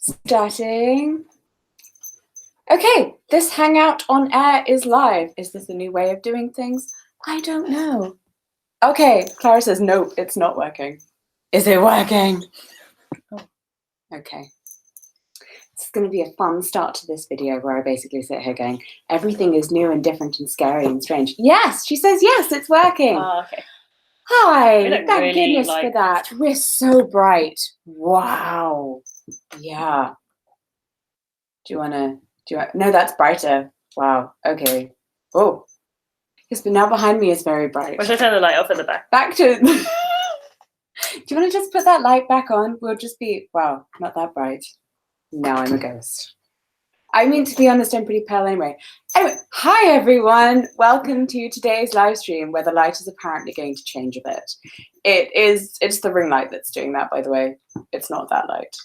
Starting. Okay, this hangout on air is live. Is this a new way of doing things? I don't know. Okay, Clara says, no, it's not working. Is it working? Oh. Okay. It's going to be a fun start to this video where I basically sit here going, everything is new and different and scary and strange. Yes, she says yes, it's working. Oh, okay. Hi, thank goodness for that. We're so bright. Wow. Yeah. Do you want to, no, that's brighter. Wow, okay. Oh. Yes, but now behind me is very bright. Or should I turn the light off at the back? Back to, do you want to just put that light back on? We'll just be, wow, not that bright. Now I'm a ghost. I mean, to be honest, I'm pretty pale anyway. Anyway, hi everyone. Welcome to today's live stream where the light is apparently going to change a bit. It's the ring light that's doing that, by the way. It's not that light.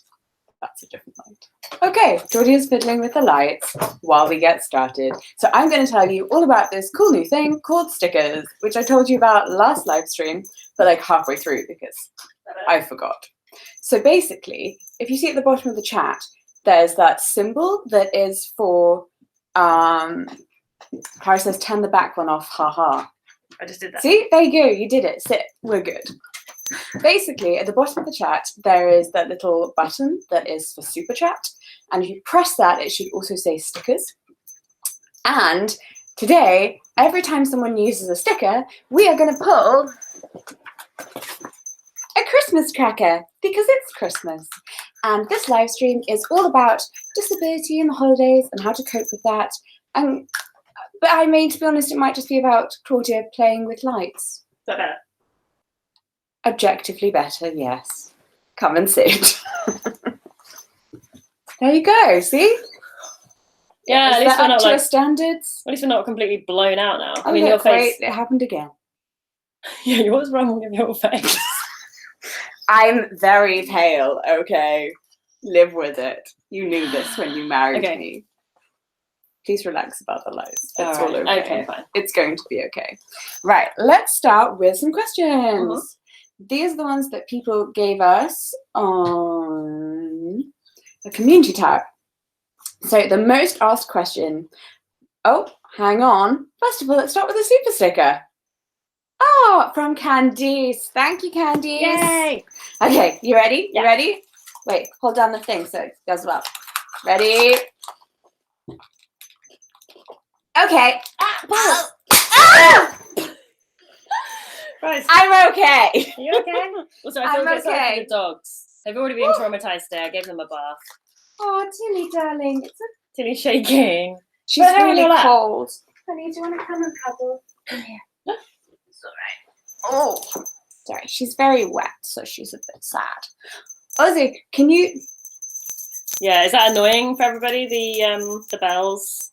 That's a different light. Okay, Georgia's fiddling with the lights while we get started. So I'm going to tell you all about this cool new thing called stickers, which I told you about last live stream, but like halfway through because I forgot. So basically, if you see at the bottom of the chat, there's that symbol that is for, Clara says, turn the back one off, haha. I just did that. See, there you go, you did it, sit, we're good. Basically, at the bottom of the chat, there is that little button that is for super chat. And if you press that, it should also say stickers. And today, every time someone uses a sticker, we are going to pull a Christmas cracker because it's Christmas. And this live stream is all about disability and the holidays and how to cope with that. But I mean, to be honest, it might just be about Claudia playing with lights. Is that better? Objectively better, yes. Come and sit. There you go, see? Yeah, at least we're not like standards. At least we're not completely blown out now. Oh, I mean, your face. Wait, it happened again. Yeah, what's wrong with your face? I'm very pale, okay? Live with it. You knew this when you married me. Please relax about the lights. It's all okay. Okay, fine. It's going to be okay. Right, let's start with some questions. These are the ones that people gave us on the community tab. So the most asked question, oh, hang on. First of all, let's start with a super sticker. Oh, from Candice. Thank you, Candice. Yay. Okay, you ready? Yeah. You ready? Wait, hold down the thing so it goes well. Ready? Okay. Right. I'm okay. You okay? Also, I feel a bit sorry for the dogs. They've already been traumatized today. I gave them a bath. Oh, Tilly, darling. Tilly's shaking. She's really cold. Honey, do you want to come and cuddle? Come here. It's all right. Oh, sorry. She's very wet, so she's a bit sad. Ozzy, can you? Yeah, is that annoying for everybody? The bells.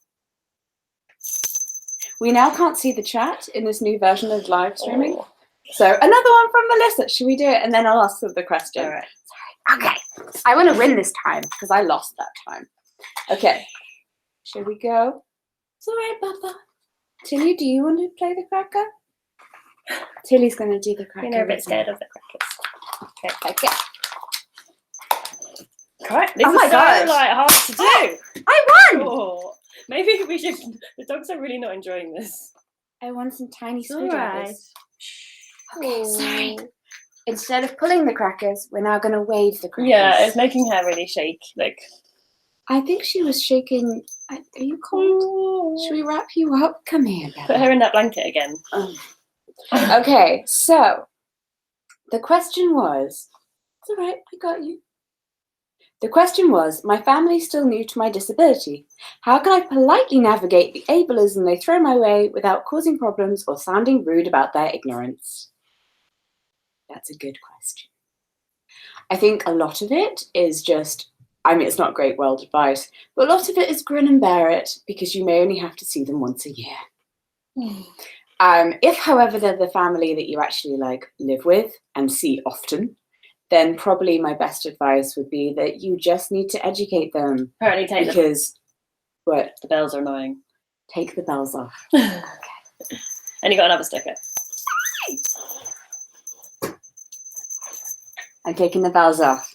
We now can't see the chat in this new version of live streaming. Oh. So another one from Melissa. Should we do it? And then I'll ask the question. All right. Sorry. Okay. I want to win this time because I lost that time. Okay. Should we go? It's all right, Papa. Tilly, do you want to play the cracker? Tilly's going to do the cracker. You're a bit scared of the crackers. Okay. Right. This is so hard to do. I won! Oh, maybe we should. The dogs are really not enjoying this. I want some tiny screwdrivers. Okay, sorry. Instead of pulling the crackers, we're now going to wave the crackers. Yeah, it's making her really shake. Like, I think she was shaking. Are you cold? Oh. Should we wrap you up? Come here, Bella. Put her in that blanket again. Okay, so the question was, it's all right, I got you. The question was, my family's still new to my disability. How can I politely navigate the ableism they throw my way without causing problems or sounding rude about their ignorance? That's a good question. I think a lot of it is just, I mean, it's not great world advice, but a lot of it is grin and bear it because you may only have to see them once a year. If, however, they're the family that you actually like live with and see often, then probably my best advice would be that you just need to educate them. Apparently take because what? The bells are annoying. Take the bells off. Okay. And you got another sticker. I'm taking the bells off.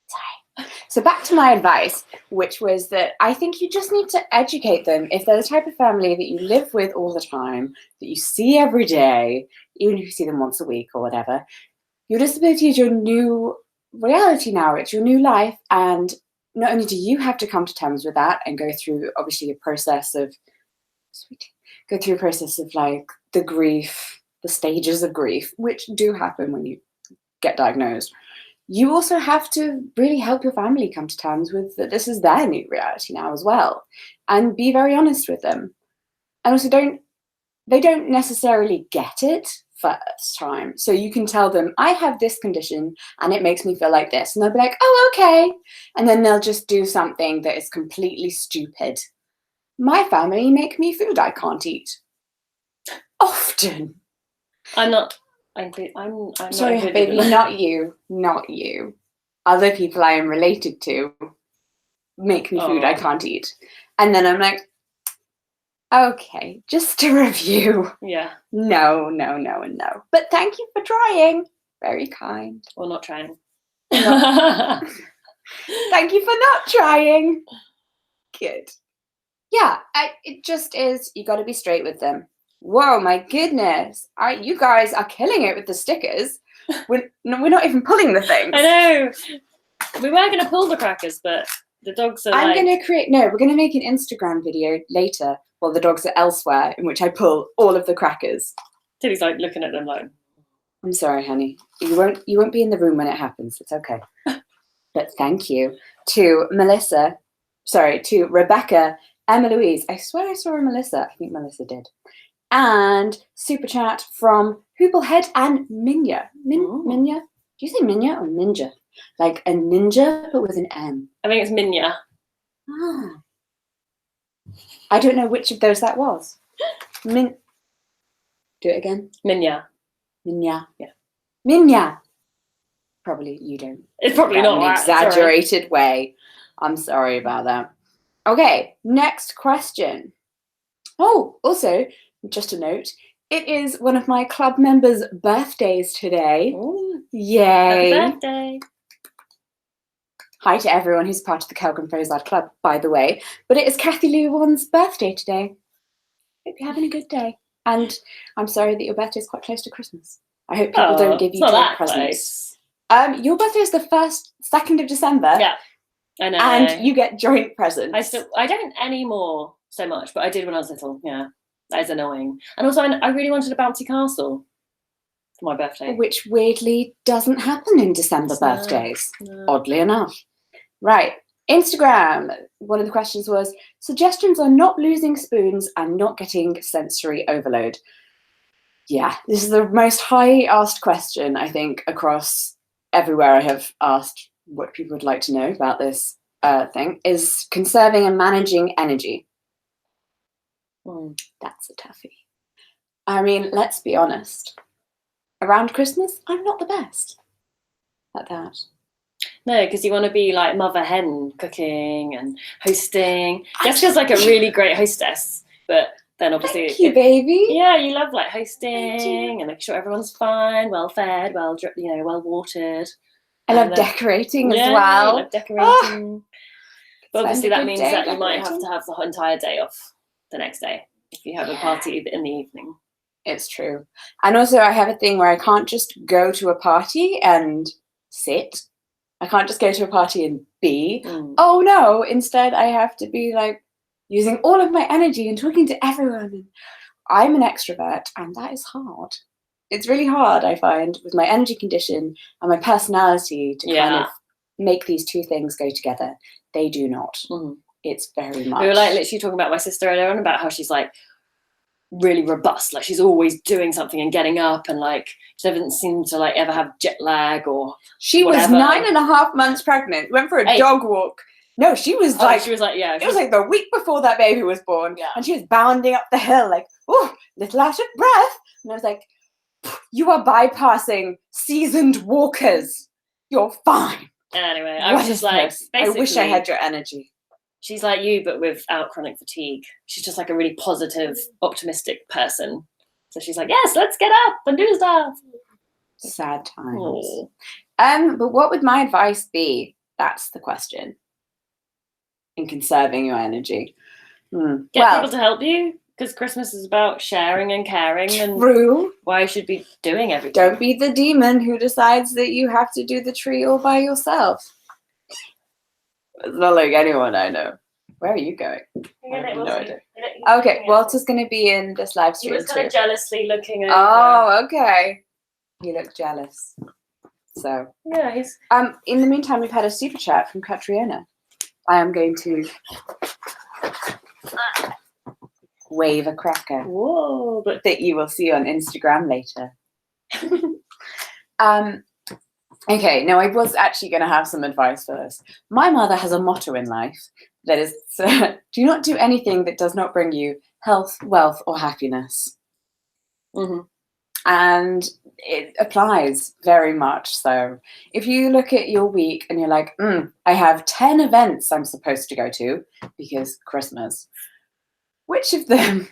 Sorry. So back to my advice, which was that I think you just need to educate them. If they're the type of family that you live with all the time, that you see every day, even if you see them once a week or whatever, your disability is your new reality now. It's your new life. And not only do you have to come to terms with that and go through, obviously, a process of like the grief, the stages of grief, which do happen when you get diagnosed. You also have to really help your family come to terms with that this is their new reality now as well, and be very honest with them. And also they don't necessarily get it first time. So you can tell them, I have this condition and it makes me feel like this. And they'll be like, oh, okay. And then they'll just do something that is completely stupid. My family make me food I can't eat. Often. I'm sorry, not baby, not you. Other people I am related to make me food I can't eat. And then I'm like, okay, just to review. Yeah. No. But thank you for trying. Very kind. Or not trying. Thank you for not trying. Good. Yeah, it just is, you got to be straight with them. Whoa, my goodness. You guys are killing it with the stickers. We're not even pulling the things. I know. We were going to pull the crackers, but the dogs are we're going to make an Instagram video later while the dogs are elsewhere in which I pull all of the crackers. Tilly's like looking at them like, I'm sorry, honey. You won't be in the room when it happens. It's okay. But thank you to Rebecca, Emma Louise. I swear I saw a Melissa. I think Melissa did. And super chat from Hooplehead and Minya. Minya? Do you say Minya or Ninja? Like a ninja, but with an M. I think it's Minya. Ah. I don't know which of those that was. Do it again. Minya. Minya. Yeah. Minya. Probably you don't. It's probably not an exaggerated way. I'm sorry about that. Okay, next question. Oh, also, just a note, it is one of my club members' birthdays today. Ooh. Yay. Happy birthday. Hi to everyone who's part of the Kellgren-Fozard club, by the way. But it is Kathy Lou Wan's birthday today. Hope you're having a good day. And I'm sorry that your birthday is quite close to Christmas. I hope people don't give you joint presents. Your birthday is the 2nd of December. Yeah, I know. And you get joint presents. I don't anymore so much, but I did when I was little. Yeah, that is annoying. And also, I really wanted a bouncy castle for my birthday, which weirdly doesn't happen in December birthdays. No. Oddly enough. Right. Instagram. One of the questions was suggestions on not losing spoons and not getting sensory overload. Yeah, this is the most highly asked question, I think, across everywhere I have asked what people would like to know about this thing, is conserving and managing energy. That's a toughie. I mean, let's be honest. Around Christmas, I'm not the best at that. No, because you want to be like mother hen, cooking and hosting. Jess feels like a really great hostess, but then obviously, thank you, baby. Yeah, you love like hosting and making sure everyone's fine, well fed, well watered. I love decorating as well. I love decorating. But obviously, that means that you might have to have the entire day off the next day if you have a party in the evening. It's true. And also, I have a thing where I can't just go to a party and sit. I can't just go to a party and be. Oh no, instead I have to be like using all of my energy and talking to everyone. I'm an extrovert and that is hard. It's really hard, I find, with my energy condition and my personality to kind of make these two things go together. They do not. It's very much. We were like literally talking about my sister earlier on about how she's like really robust, like she's always doing something and getting up, and like she doesn't seem to like ever have jet lag or she whatever. Was 9.5 months pregnant, went for a dog walk. No, she was it was like the week before that baby was born, and she was bounding up the hill like, oh, little out of breath, and I was like, you are bypassing seasoned walkers, you're fine. Anyway, I was just like, I wish I had your energy. She's like you, but without chronic fatigue. She's just like a really positive, optimistic person. So she's like, yes, let's get up and do stuff. Sad times. But what would my advice be? That's the question. In conserving your energy. Get people to help you, because Christmas is about sharing and caring, and true. why you should be doing everything. Don't be the demon who decides that you have to do the tree all by yourself. It's not like anyone I know. Where are you going? I have no idea. Okay, Walter's going to be in this live stream. He was kind of jealously looking over. Oh, okay. He looked jealous. So yeah, he's. In the meantime, we've had a super chat from Katriona. I am going to wave a cracker. Whoa! But that you will see on Instagram later. Okay, now I was actually going to have some advice for this. My mother has a motto in life that is, do not do anything that does not bring you health, wealth, or happiness. Mm-hmm. And it applies very much so. If you look at your week and you're like, I have 10 events I'm supposed to go to because Christmas, which of them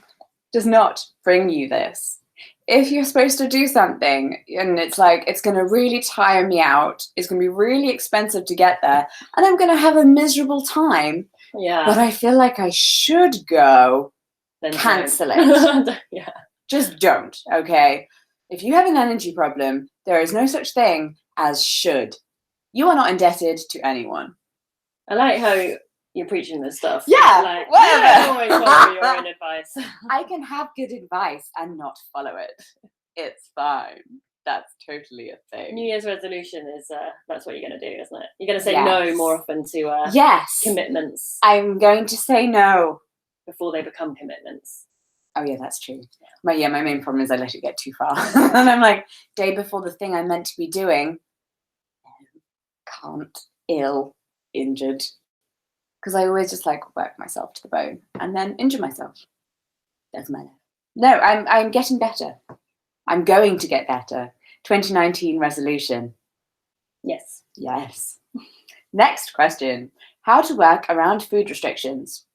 does not bring you this? If you're supposed to do something and it's like, it's going to really tire me out, it's going to be really expensive to get there, and I'm going to have a miserable time, but I feel like I should go, then cancel it. Yeah. Just don't, okay? If you have an energy problem, there is no such thing as should. You are not indebted to anyone. I like how you're preaching this stuff. Yeah, like, whatever. Yeah, always follow your own advice. I can have good advice and not follow it. It's fine. That's totally a thing. New Year's resolution is that's what you're going to do, isn't it? You're going to say no more often to commitments. I'm going to say no before they become commitments. Oh yeah, that's true. My main problem is I let it get too far, and I'm like, day before the thing I'm meant to be doing, can't, ill, injured. Because I always just like work myself to the bone and then injure myself. That's my life. No, I'm getting better. I'm going to get better. 2019 resolution. Yes. Yes. Next question. How to work around food restrictions?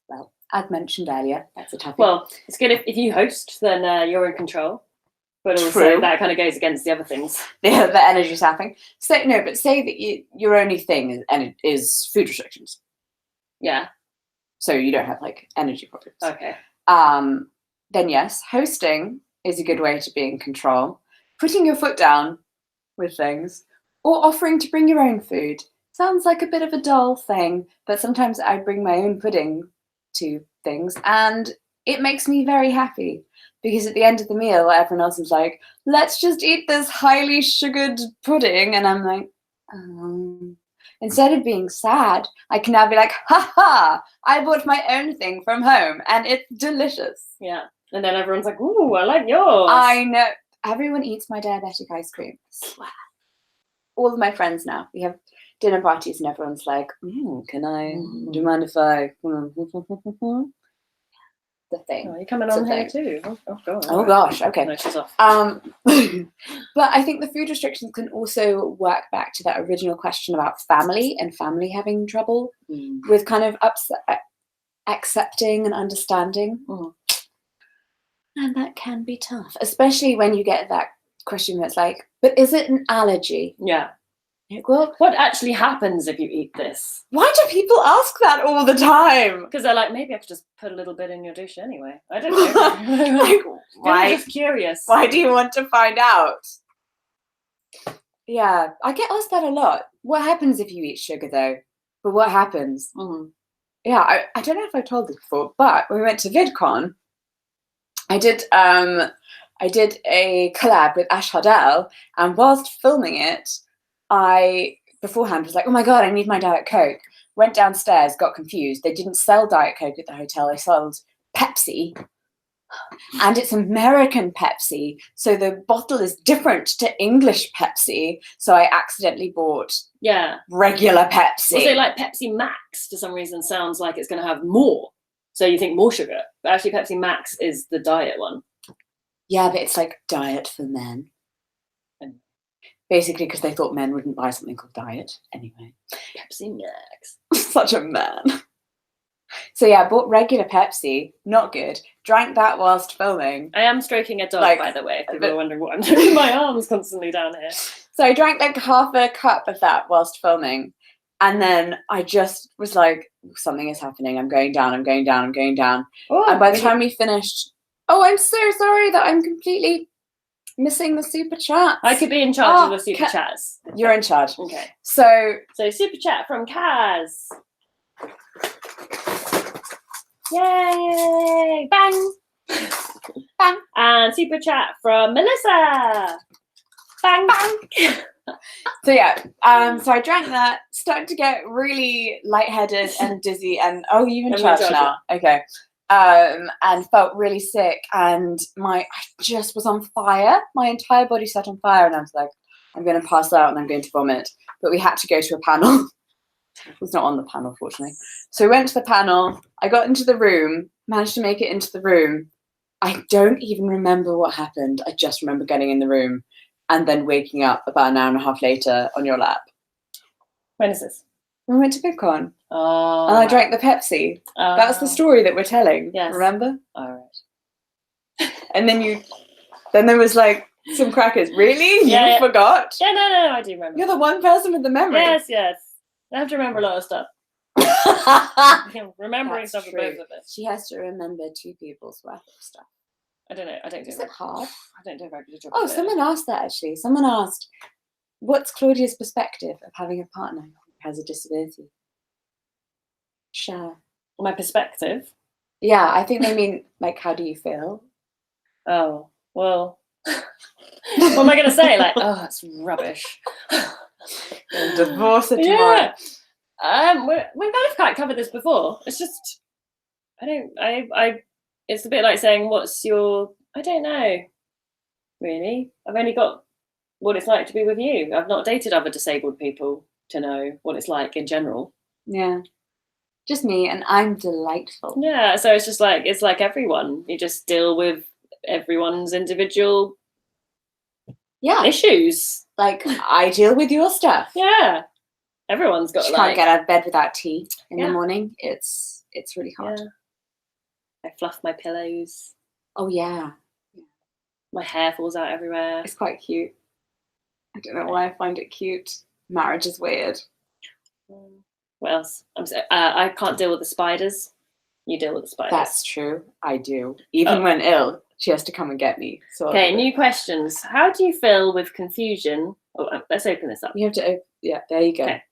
Well, as mentioned earlier, that's a topic. Well, it's good if you host, then you're in control. But also that kind of goes against the other things. The energy sapping. So no, but say that your only thing is food restrictions. Yeah. So you don't have like energy problems. Okay. Then yes, hosting is a good way to be in control. Putting your foot down with things, or offering to bring your own food. Sounds like a bit of a dull thing, but sometimes I bring my own pudding to things, and it makes me very happy. Because at the end of the meal, everyone else is like, let's just eat this highly sugared pudding. And I'm like, instead of being sad, I can now be like, ha ha, I bought my own thing from home and it's delicious. Yeah. And then everyone's like, ooh, I like yours. I know. Everyone eats my diabetic ice cream. Swear. All of my friends now. We have dinner parties and everyone's like, can I, do you mind if I... the thing. Oh, you're coming on here too. Oh gosh, okay. No, she's off. But I think the food restrictions can also work back to that original question about family and family having trouble with kind of accepting and understanding. And that can be tough, especially when you get that question that's like, but is it an allergy? Yeah. Like, well, what actually happens if you eat this? Why do people ask that all the time? Because they're like, maybe I could just put a little bit in your dish anyway. I don't know. Like, why? I'm just curious. Why do you want to find out? Yeah, I get asked that a lot. What happens if you eat sugar, though? But what happens? Yeah, I don't know if I've told this before, but when we went to VidCon, I did a collab with Ash Hardell, and whilst filming it, I beforehand was like, oh my god, I need my Diet Coke. Went downstairs, got confused. They didn't sell Diet Coke at the hotel. They sold Pepsi. And it's American Pepsi. So the bottle is different to English Pepsi. So I accidentally bought regular Pepsi. Also, like Pepsi Max, for some reason, sounds like it's going to have more. So you think more sugar. But actually, Pepsi Max is the diet one. Yeah, but it's like diet for men. Basically, because they thought men wouldn't buy something called diet. Anyway. Pepsi Max. Such a man. So yeah, I bought regular Pepsi. Not good. Drank that whilst filming. I am stroking a dog, by the way, if people are wondering what I'm doing with my arms constantly down here. So I drank like half a cup of that whilst filming. And then I just was like, something is happening. I'm going down, I'm going down, I'm going down. Oh, And by the time we finished, I'm so sorry that I'm completely missing the super chat. I could be in charge of the super chats. You're in charge. Okay. So super chat from Kaz. Yay! Bang! Bang. And super chat from Melissa. Bang! Bang! So yeah, so I drank that, started to get really lightheaded and dizzy, and you're in charge now. Okay. And felt really sick, and I just was on fire. My entire body set on fire, and I was like, I'm going to pass out and I'm going to vomit. But we had to go to a panel. I was not on the panel, fortunately. So we went to the panel. I got into the room, managed to make it into the room. I don't even remember what happened. I just remember getting in the room and then waking up about an hour and a half later on your lap. When is this? We went to BRIGHTON. Oh. And I drank the Pepsi. That's the story that we're telling. Yes. Remember? All right. And then there was like some crackers. Really? Yeah, you forgot? Yeah, no, I do remember. You're the one person with the memory. Yes. I have to remember a lot of stuff. Remembering That's stuff for true. both of us. She has to remember 2 people's worth of stuff. I don't know. I don't do Is it hard? I don't do a very good job. Oh, someone asked that actually. Someone asked, what's Claudia's perspective of having a partner who has a disability? Share. My perspective? Yeah, I think they mean, like, how do you feel? Oh, well. What am I going to say? Like, it's rubbish. Divorce it tomorrow. We've kind of covered this before. It's just, it's a bit like saying, I don't know, really. I've only got what it's like to be with you. I've not dated other disabled people to know what it's like in general. Yeah. Just me, and I'm delightful. Yeah, so it's just like, it's like everyone. You just deal with everyone's individual issues. Like, I deal with your stuff. Yeah. Everyone's got can't get out of bed without tea in the morning. It's really hard. Yeah. I fluff my pillows. Oh yeah. My hair falls out everywhere. It's quite cute. I don't know why I find it cute. Marriage is weird. What else? I can't deal with the spiders. You deal with the spiders. That's true. I do. Even when ill, she has to come and get me. So okay, new questions. How do you feel with confusion? Let's open this up. You have to. Yeah, there you go. Okay.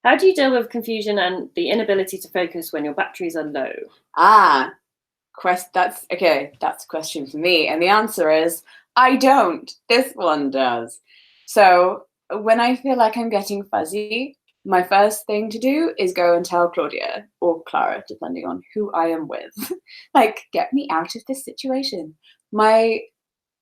How do you deal with confusion and the inability to focus when your batteries are low? That's okay. That's a question for me, and the answer is I don't. This one does. So when I feel like I'm getting fuzzy, my first thing to do is go and tell Claudia or Clara, depending on who I am with, like, get me out of this situation. The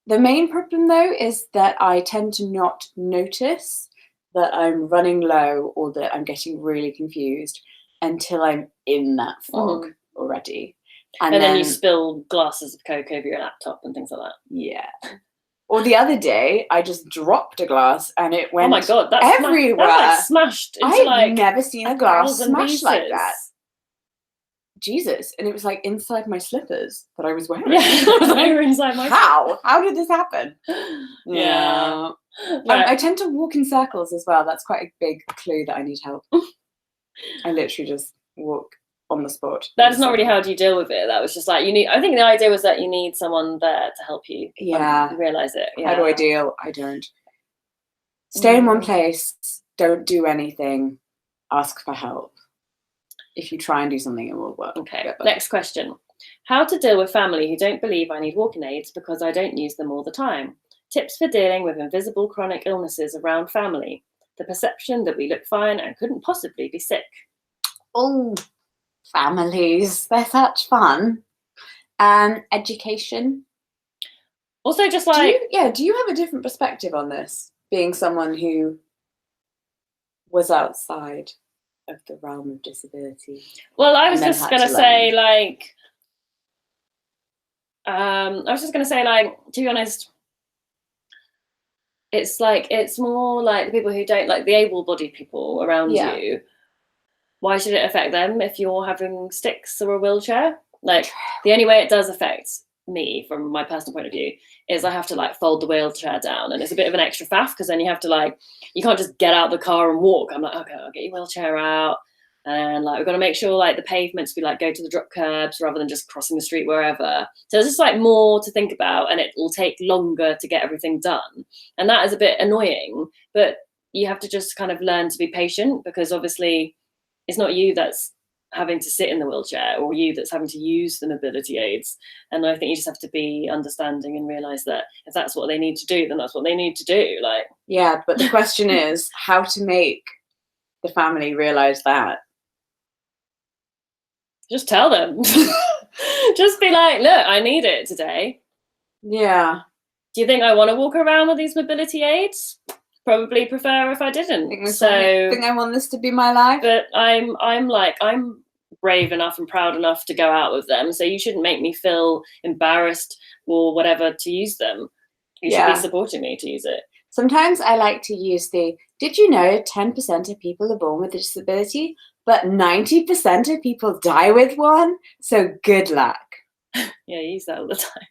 main problem though is that I tend to not notice that I'm running low or that I'm getting really confused until I'm in that fog already. And then you spill glasses of Coke over your laptop and things like that. Yeah. Or the other day, I just dropped a glass and it went everywhere. That's like smashed into I've never seen a glass smashed pieces. like that. Jesus. And it was like inside my slippers that I was wearing. Yeah, they were inside my How? How did this happen? Yeah. I tend to walk in circles as well. That's quite a big clue that I need help. I literally just walk on the spot. That's not really how do you deal with it. That was just like I think the idea was that you need someone there to help you realize it. Yeah. How do I deal? I don't. Stay in one place. Don't do anything. Ask for help. If you try and do something, it will work. Okay, next question. How to deal with family who don't believe I need walking aids because I don't use them all the time. Tips for dealing with invisible chronic illnesses around family. The perception that we look fine and couldn't possibly be sick. Oh, families. They're such fun. Education. Also just like... Do you have a different perspective on this? Being someone who was outside of the realm of disability. Well, I was just going to say, like... to be honest... It's more like the people who don't, like the able-bodied people around you. Why should it affect them if you're having sticks or a wheelchair? Like, the only way it does affect me, from my personal point of view, is I have to like fold the wheelchair down, and it's a bit of an extra faff because then you have to like, you can't just get out of the car and walk. I'm like, okay, I'll get your wheelchair out, and like we've got to make sure like the pavements we like go to the drop curbs rather than just crossing the street wherever. So there's just like more to think about, and it will take longer to get everything done, and that is a bit annoying. But you have to just kind of learn to be patient, because obviously it's not you that's having to sit in the wheelchair or you that's having to use the mobility aids. And I think you just have to be understanding and realize that if that's what they need to do, then that's what they need to do. Like, yeah, but the question is how to make the family realize that. Just tell them. Just be like, look, I need it today. Yeah. Do you think I want to walk around with these mobility aids? Probably prefer if I didn't. I think I want this to be my life. But I'm brave enough and proud enough to go out with them. So you shouldn't make me feel embarrassed or whatever to use them. You should be supporting me to use it. Sometimes I like to use did you know 10% of people are born with a disability, but 90% of people die with one? So good luck. Yeah, I use that all the time.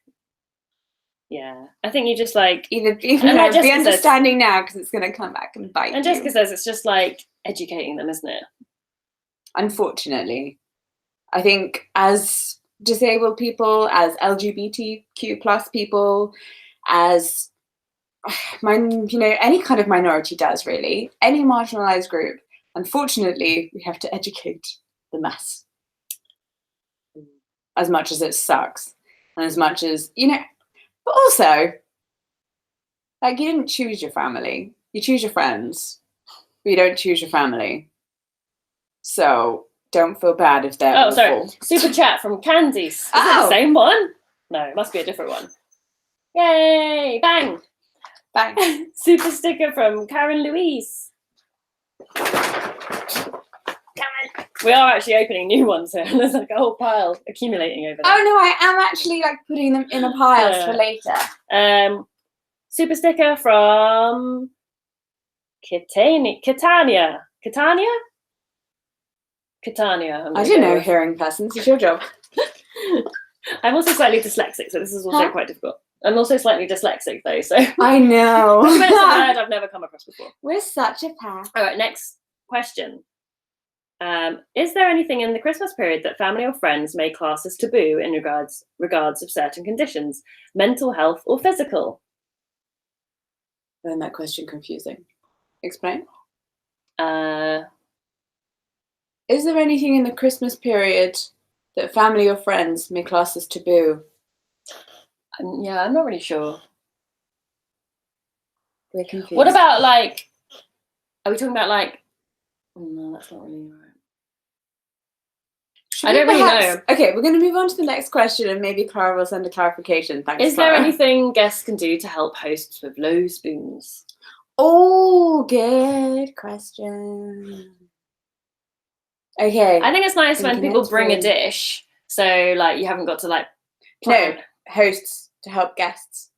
Yeah, I think you just like be understanding now, because it's going to come back and bite you. And Jessica says it's just like educating them, isn't it? Unfortunately, I think as disabled people, as LGBTQ plus people, as any kind of minority does, really, any marginalized group, unfortunately, we have to educate the mass. As much as it sucks, and as much as but also, like, you didn't choose your family. You choose your friends, but you don't choose your family. So don't feel bad if they're awful. Sorry. Super chat from Candice. Is it the same one? No, it must be a different one. Yay! Bang! Bang. Super sticker from Karen Louise. We are actually opening new ones here, and there's like a whole pile accumulating over there. Oh no, I am actually like putting them in a pile for later. Super sticker from Catania. I don't know hearing persons. It's your job. I'm also slightly dyslexic, so this is also quite difficult. I'm also slightly dyslexic though, so I know. It's a word I've never come across before. We're such a pair. All right, next question. Is there anything in the Christmas period that family or friends may class as taboo in regards of certain conditions, mental health or physical? I find that question confusing. Explain. Is there anything in the Christmas period that family or friends may class as taboo? Yeah, I'm not really sure. We're confused. What about like, are we talking about like, no, that's not really right. I don't really know. Okay, we're going to move on to the next question, and maybe Clara will send a clarification. Thanks, Is there anything guests can do to help hosts with low spoons? Oh, good question. Okay. I think it's nice when people bring a dish, so like you haven't got to like plan. No, hosts to help guests.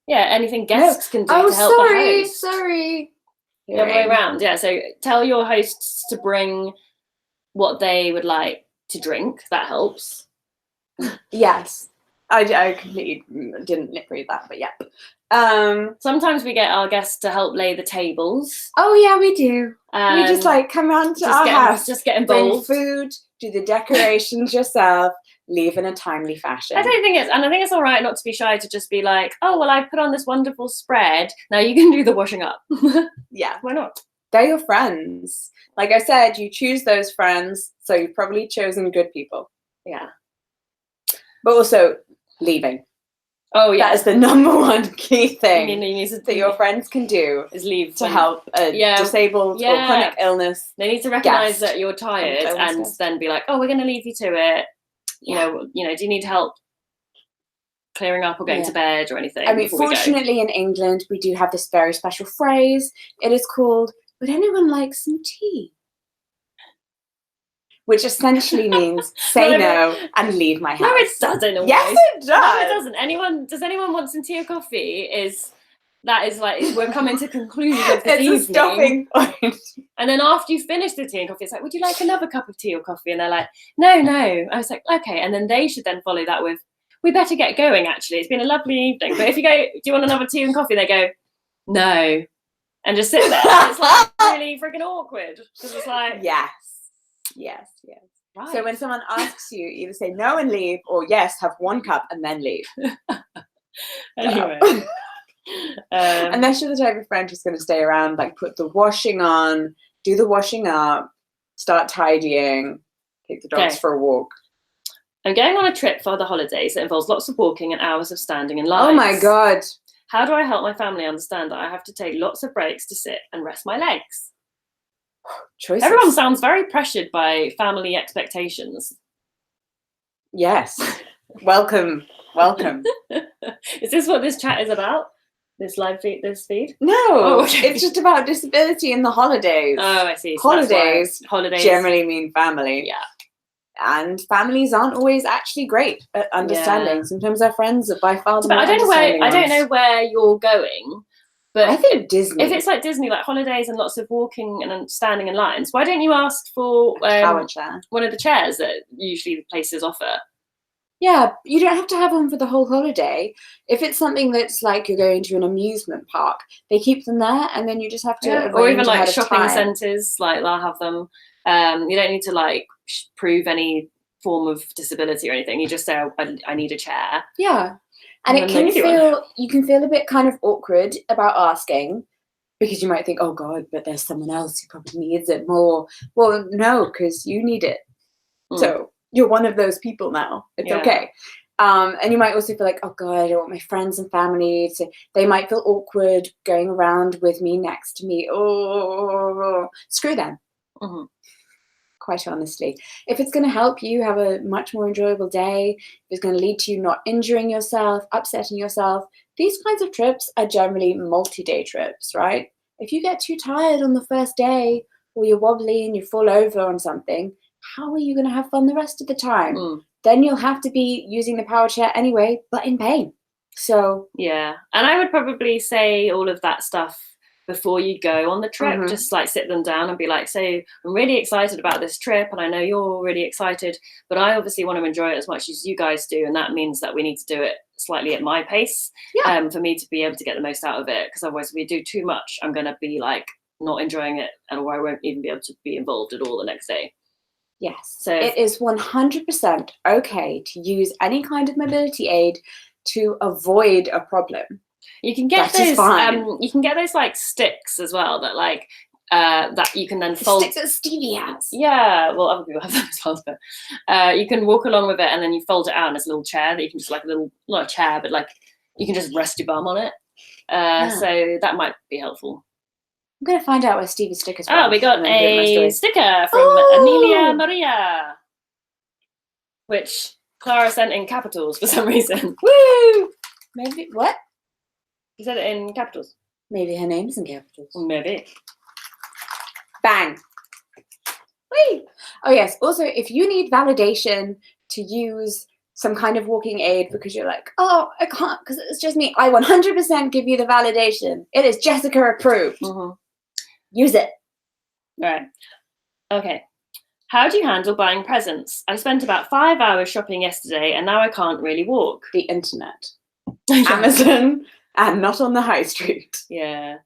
Yeah, anything guests can do to help the host. Sorry. The other way around, yeah. So tell your hosts to bring what they would like to drink. That helps. Yes. I completely didn't lip read that, but yeah. Sometimes we get our guests to help lay the tables. Oh yeah, we do. We just like come around to our house, just get involved, bring food, do the decorations yourself, leave in a timely fashion. I think it's all right not to be shy, to just be like, oh well, I put on this wonderful spread. Now you can do the washing up. Yeah, why not? They're your friends. Like I said, you choose those friends, so you've probably chosen good people. Yeah. But also leaving. Oh yeah, that is the number one key thing that your friends can do is leave to help a disabled or chronic illness. They need to recognise that you're tired and then be like, oh, we're going to leave you to it. You know, do you need help clearing up or going to bed or anything? I mean, fortunately in England we do have this very special phrase. It is called, would anyone like some tea? Which essentially means say no and leave my house. No, it doesn't. Yes, it does. No, it doesn't. Does anyone want some tea or coffee? That is like, we're coming to conclusion of this evening. It's a stopping point. And then after you finish the tea and coffee, it's like, would you like another cup of tea or coffee? And they're like, no. I was like, okay. And then they should then follow that with, we better get going, actually. It's been a lovely evening. But if you go, do you want another tea and coffee? They go, no. And just sit there. It's like really freaking awkward. Because it's like... Yes. Right. So when someone asks you, either say no and leave, or yes, have one cup and then leave. Anyway. Unless you're the type of friend who's going to stay around, like put the washing on, do the washing up, start tidying, take the dogs for a walk. I'm going on a trip for the holidays that involves lots of walking and hours of standing in lines. Oh my God. How do I help my family understand that I have to take lots of breaks to sit and rest my legs? Choices. Everyone sounds very pressured by family expectations. Yes. Welcome. Is this what this chat is about? This live feed, this feed? No, It's just about disability in the holidays. Oh, I see. So holidays generally mean family. Yeah. And families aren't always actually great at understanding. Yeah. Sometimes our friends are by far the But I don't know where you're going. But I think Disney. If it's like Disney, like holidays and lots of walking and standing in lines, why don't you ask for one of the chairs that usually the places offer? Yeah, you don't have to have one for the whole holiday. If it's something that's like you're going to an amusement park, they keep them there, and then you just have to. Or even like shopping centres, like they'll have them. You don't need to like prove any form of disability or anything. You just say, I need a chair. Yeah. And you can feel a bit kind of awkward about asking, because you might think, oh God, but there's someone else who probably needs it more. Well, no, because you need it. So you're one of those people now. It's okay. And you might also feel like, oh God, I don't want my friends and family to, they might feel awkward going around with me next to me. Oh, screw them. Mm-hmm. Quite honestly, if it's going to help you have a much more enjoyable day, if it's going to lead to you not injuring yourself, upsetting yourself, these kinds of trips are generally multi-day trips, right? If you get too tired on the first day, or you're wobbly and you fall over on something, how are you going to have fun the rest of the time? Then you'll have to be using the power chair anyway, but in pain. So yeah, and I would probably say all of that stuff before you go on the trip. Just like sit them down and be like, so I'm really excited about this trip, and I know you're really excited, but I obviously want to enjoy it as much as you guys do, and that means that we need to do it slightly at my pace, for me to be able to get the most out of it, because otherwise if we do too much, I'm going to be like not enjoying it, or I won't even be able to be involved at all the next day. Yes, so it is 100% okay to use any kind of mobility aid to avoid a problem. You can get those. You can get those like sticks as well that like that you can then fold. Sticks that Stevie has. Yeah, well, other people have them as well, but you can walk along with it, and then you fold it out, and there's a little chair that you can just like not a chair, but like you can just rest your bum on it. So that might be helpful. I'm gonna find out where Stevie's stickers from. Oh, we got a sticker from Amelia Maria, which Clara sent in capitals for some reason. Woo! Maybe what? You said it in capitals. Maybe her name's in capitals. Maybe. Bang. Whee! Oh yes. Also, if you need validation to use some kind of walking aid because you're like, oh, I can't because it's just me, I 100% give you the validation. It is Jessica approved. Use it. All right. Okay. How do you handle buying presents? I spent about 5 hours shopping yesterday, and now I can't really walk. The internet. Amazon. And not on the high street. Yeah.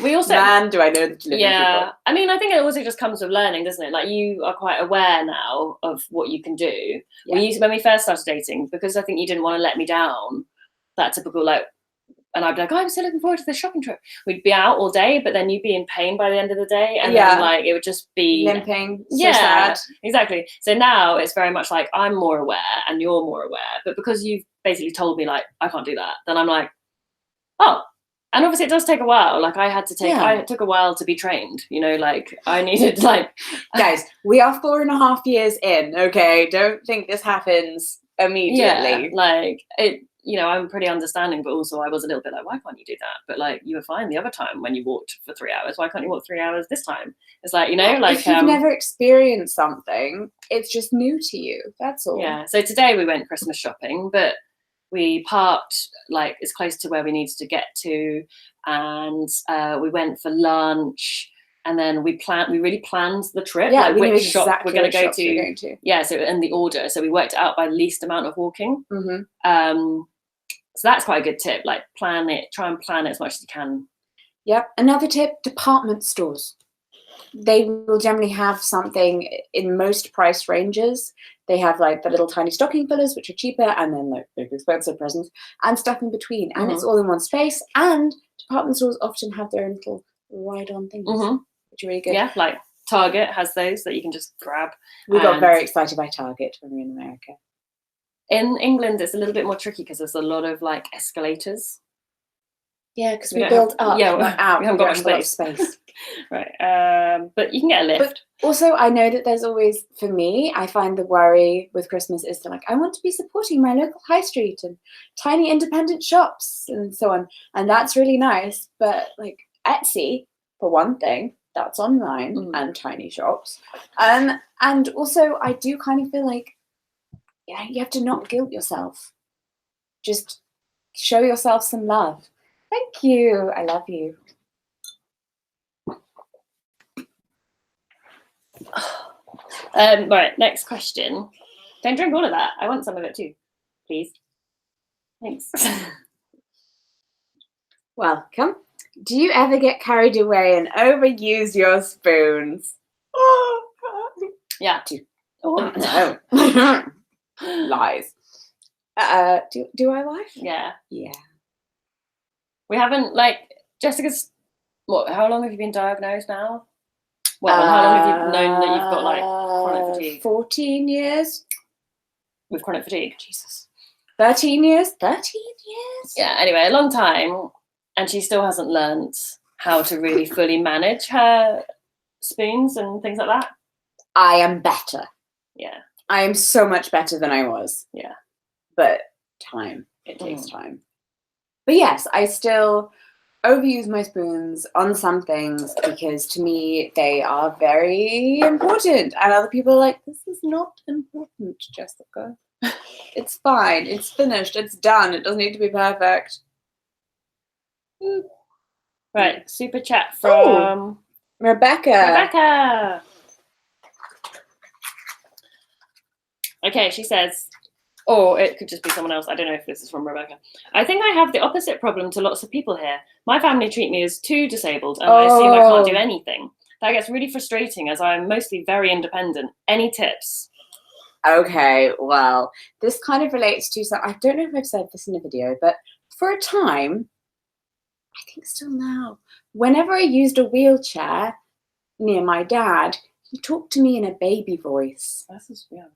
We also... Man, do I know the delivery people. I mean, I think it also just comes with learning, doesn't it? Like, you are quite aware now of what you can do. Yeah. When we first started dating, because I think you didn't want to let me down, that typical, like... And I'd be like, oh, I'm so looking forward to the shopping trip. We'd be out all day, but then you'd be in pain by the end of the day. And then, like, it would just be... limping. So sad. Exactly. So now it's very much like, I'm more aware and you're more aware. But because you've basically told me, like, I can't do that, then I'm like, oh, and obviously it does take a while. Like it took a while to be trained, you know, like I needed like. Guys, we are 4.5 years in, okay? Don't think this happens immediately. Yeah, like it, you know, I'm pretty understanding, but also I was a little bit like, why can't you do that? But like you were fine the other time when you walked for 3 hours. Why can't you walk 3 hours this time? It's like, you know, like. If you've never experienced something, it's just new to you. That's all. Yeah. So today we went Christmas shopping, but we parked like as close to where we needed to get to, and we went for lunch. And then we really planned the trip, Yeah, like we knew which shop exactly we're going which to go shops we're going to. to. Yeah, so in the order. So we worked it out by least amount of walking. Mm-hmm. So that's quite a good tip. Like try and plan it as much as you can. Yep. Another tip: department stores. They will generally have something in most price ranges. They have like the little tiny stocking fillers, which are cheaper, and then like big expensive presents and stuff in between. And it's all in one space. And department stores often have their own little ride-on things, which are really good. Yeah, like Target has those that you can just grab. We got very excited by Target when we were in America. In England, it's a little bit more tricky because there's a lot of like escalators. Yeah, because we built up, not out. We haven't got much space. Right. But you can get a lift. But also, I know that there's always, for me, I find the worry with Christmas is that, like, I want to be supporting my local high street and tiny independent shops and so on. And that's really nice. But, like, Etsy, for one thing, that's online and tiny shops. And also, I do kind of feel like, yeah, you have to not guilt yourself. Just show yourself some love. Thank you. I love you. Right, next question. Don't drink all of that. I want some of it too, please. Thanks. Welcome. Do you ever get carried away and overuse your spoons? Yeah. Oh, no. Lies. Do I lie? Yeah. Yeah. We haven't, like, Jessica's, how long have you been diagnosed now? Well, how long have you known that you've got, like, chronic fatigue? 14 years. With chronic fatigue? Jesus. 13 years? 13 years? Yeah, anyway, a long time. And she still hasn't learned how to really fully manage her spoons and things like that. I am better. Yeah. I am so much better than I was. Yeah. But time. It takes time. But yes, I still overuse my spoons on some things because to me they are very important. And other people are like, this is not important, Jessica. It's fine. It's finished. It's done. It doesn't need to be perfect. Right. Super chat from Rebecca. Okay, she says, or it could just be someone else. I don't know if this is from Rebecca. I think I have the opposite problem to lots of people here. My family treat me as too disabled and I assume I can't do anything. That gets really frustrating as I'm mostly very independent. Any tips? Okay, well, this kind of relates to some, I don't know if I've said this in a video, but for a time, I think still now, whenever I used a wheelchair near my dad, he talked to me in a baby voice. That's weird.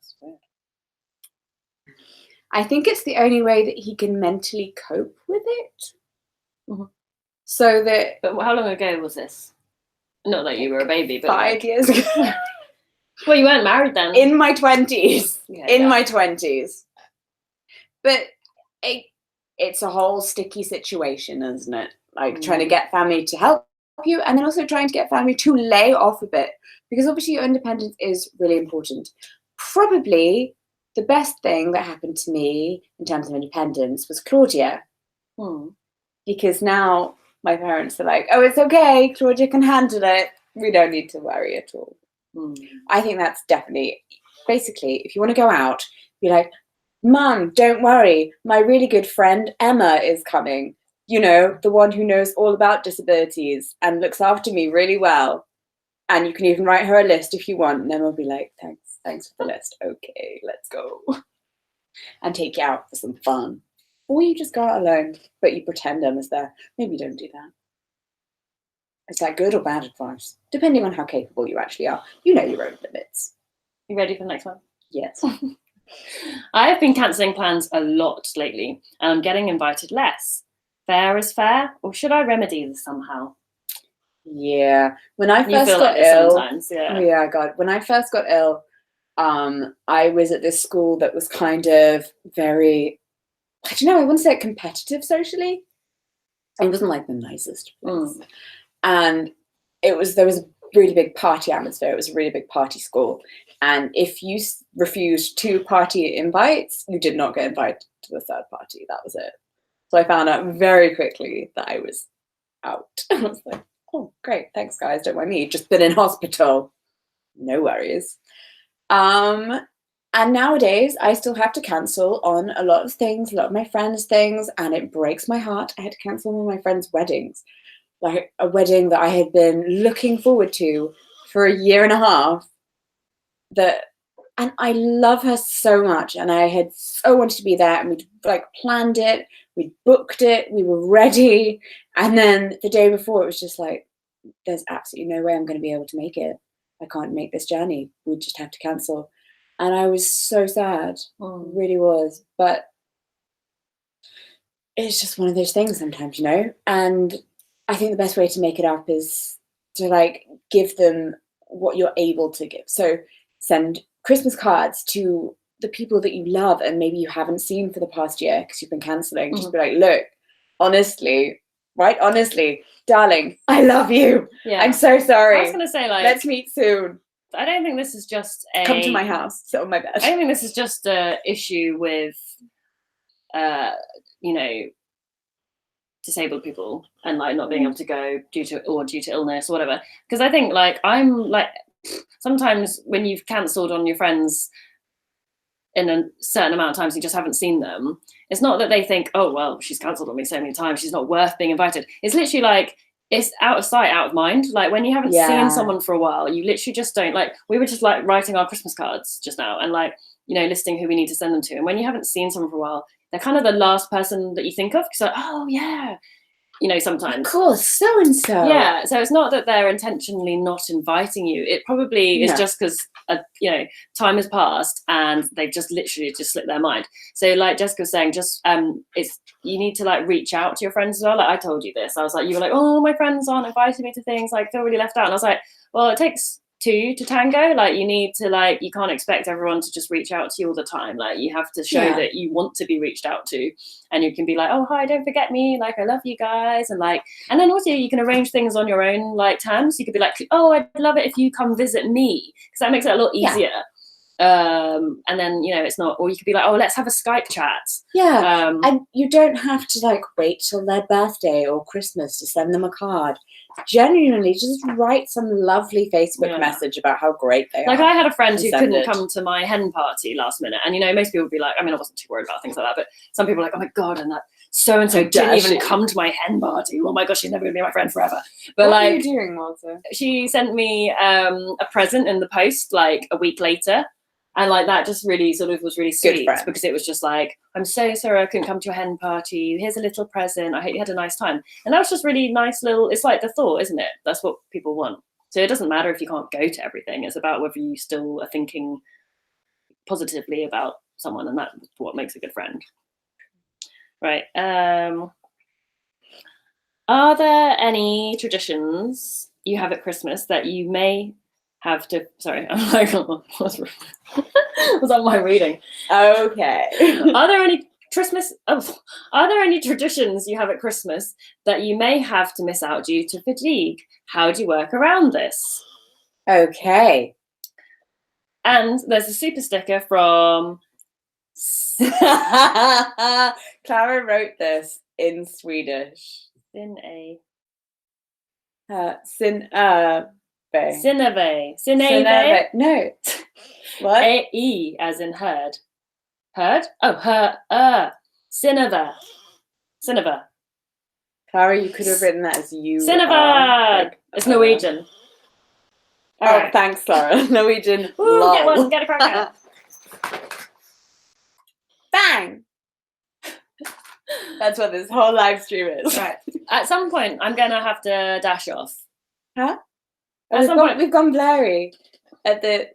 I think it's the only way that he can mentally cope with it. So that. But how long ago was this? Not that you were a baby, but 5 years ago. Well, you weren't married then. In my 20s. Yeah, my 20s. But it's a whole sticky situation, isn't it? Like trying to get family to help you and then also trying to get family to lay off a bit. Because obviously your independence is really important. Probably the best thing that happened to me in terms of independence was Claudia. Because now my parents are like, oh, it's okay, Claudia can handle it. We don't need to worry at all. I think that's definitely, basically, if you want to go out, be like, Mum, don't worry. My really good friend Emma is coming. You know, the one who knows all about disabilities and looks after me really well. And you can even write her a list if you want. And then we'll be like, thanks for the list. Okay, let's go. And take you out for some fun. Or you just go out alone, but you pretend Emma's there. Maybe don't do that. Is that good or bad advice? Depending on how capable you actually are. You know your own limits. You ready for the next one? Yes. I have been cancelling plans a lot lately, and I'm getting invited less. Fair is fair, or should I remedy this somehow? Yeah. When I first feel got like ill, sometimes, yeah. Oh yeah, God. When I first got ill, I was at this school that was kind of very, I don't know, I wouldn't say competitive socially. It wasn't like the nicest place. And there was a really big party atmosphere. It was a really big party school. And if you refused 2 party invites, you did not get invited to the 3rd party. That was it. So I found out very quickly that I was out. I was like, Oh, great. Thanks, guys. Don't mind me. Just been in hospital. No worries. And nowadays, I still have to cancel on a lot of things, a lot of my friends' things, and it breaks my heart. I had to cancel one of my friends' weddings, like a wedding that I had been looking forward to for a year and a half. And I love her so much, and I had so wanted to be there, and we'd like planned it, we'd booked it, we were ready, and then the day before, it was just like, there's absolutely no way I'm going to be able to make it. I can't make this journey. We just have to cancel. And I was so sad. It really was. But it's just one of those things sometimes, you know? And I think the best way to make it up is to like give them what you're able to give. So send Christmas cards to the people that you love and maybe you haven't seen for the past year because you've been cancelling. Just be like, look, honestly, darling, I love you. Yeah. I'm so sorry. I was going to say, like, let's meet soon. I don't think this is just come to my house, sit on my bed. I don't think this is just a issue with, you know, disabled people and like not being able to go due to illness or whatever. Because I think like I'm like sometimes when you've cancelled on your friends in a certain amount of times, you just haven't seen them. It's not that they think, oh well, she's cancelled on me so many times, she's not worth being invited. It's literally like, it's out of sight, out of mind. Like when you haven't seen someone for a while, you literally just don't like, we were just like writing our Christmas cards just now and like, you know, listing who we need to send them to. And when you haven't seen someone for a while, they're kind of the last person that you think of. So, oh yeah, you know, sometimes. Of course, so-and-so. Yeah, so it's not that they're intentionally not inviting you. It probably is just because, you know, time has passed and they've just literally just slipped their mind. So like Jessica was saying, just it's you need to like reach out to your friends as well. Like I told you this. I was like, you were like, oh, my friends aren't inviting me to things. Like, feel really left out. And I was like, well, it takes two to tango. Like you need to like, you can't expect everyone to just reach out to you all the time. Like you have to show that you want to be reached out to, and you can be like, oh hi, don't forget me, like I love you guys, and like, and then also you can arrange things on your own like terms. You could be like, oh, I'd love it if you come visit me, because that makes it a lot easier. And then, you know, it's not, or you could be like, oh, let's have a Skype chat. And you don't have to like wait till their birthday or Christmas to send them a card. Genuinely just write some lovely Facebook message about how great they are. Like I had a friend who couldn't come to my hen party last minute, and you know, most people would be like, I mean, I wasn't too worried about things like that, but some people were like, oh my god, and that so-and-so didn't even come to my hen party. Oh my gosh, she's never gonna be my friend forever. But what like, are you doing, Walter? She sent me a present in the post like a week later. And like that just really sort of was really sweet, because it was just like, I'm so sorry I couldn't come to your hen party. Here's a little present. I hope you had a nice time. And that was just really nice little, it's like the thought, isn't it? That's what people want. So it doesn't matter if you can't go to everything. It's about whether you still are thinking positively about someone, and that's what makes a good friend. Right. Are there any traditions you have at Christmas that you may have to, sorry, I'm like, was that my reading? Okay. Are there any traditions you have at Christmas that you may have to miss out due to fatigue? How do you work around this? Okay. And there's a super sticker from Clara wrote this in Swedish. Sinave. No. What? A-E as in heard. Heard? Oh, Sinava. Clara, you could have written that as you. Sinava! It's Norwegian. All right. Thanks, Clara. Norwegian. Ooh, get one, get a crack at it. Bang! That's what this whole live stream is. Right. At some point, I'm going to have to dash off. Huh? We've gone blurry. At the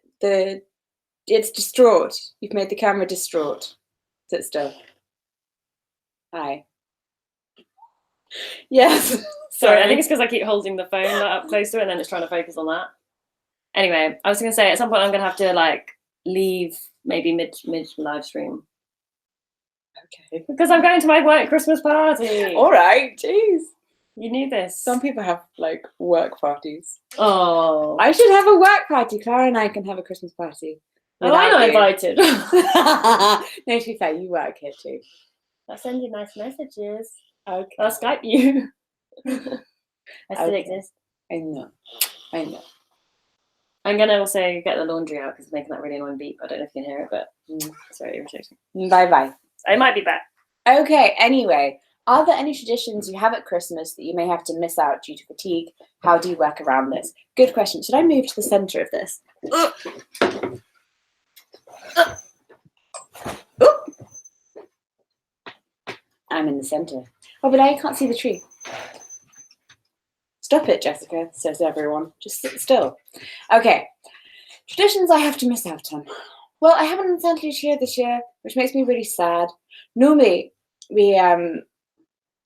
it's distraught. You've made the camera distraught. Sit still. Hi. Yes. Sorry, I think it's because I keep holding the phone up close to it and then it's trying to focus on that. Anyway, I was going to say at some point I'm going to have to like leave maybe mid live stream. Okay. Because I'm going to my work Christmas party. All right. Jeez. You knew this. Some people have like work parties. Oh. I should have a work party. Clara and I can have a Christmas party. Oh, I'm not invited. No, to be fair, you work here too. I'll send you nice messages. Okay. I'll Skype you. I still exist. I know. I know. I'm going to also get the laundry out because it's making that really annoying beep. I don't know if you can hear it, but it's very irritating. Bye-bye. I might be back. Okay, anyway. Are there any traditions you have at Christmas that you may have to miss out due to fatigue? How do you work around this? Good question. Should I move to the center of this? I'm in the center. Oh, but I can't see the tree. Stop it, Jessica, says everyone. Just sit still. Okay. Traditions I have to miss out on. Well, I have an untitled cheer this year, which makes me really sad. Normally,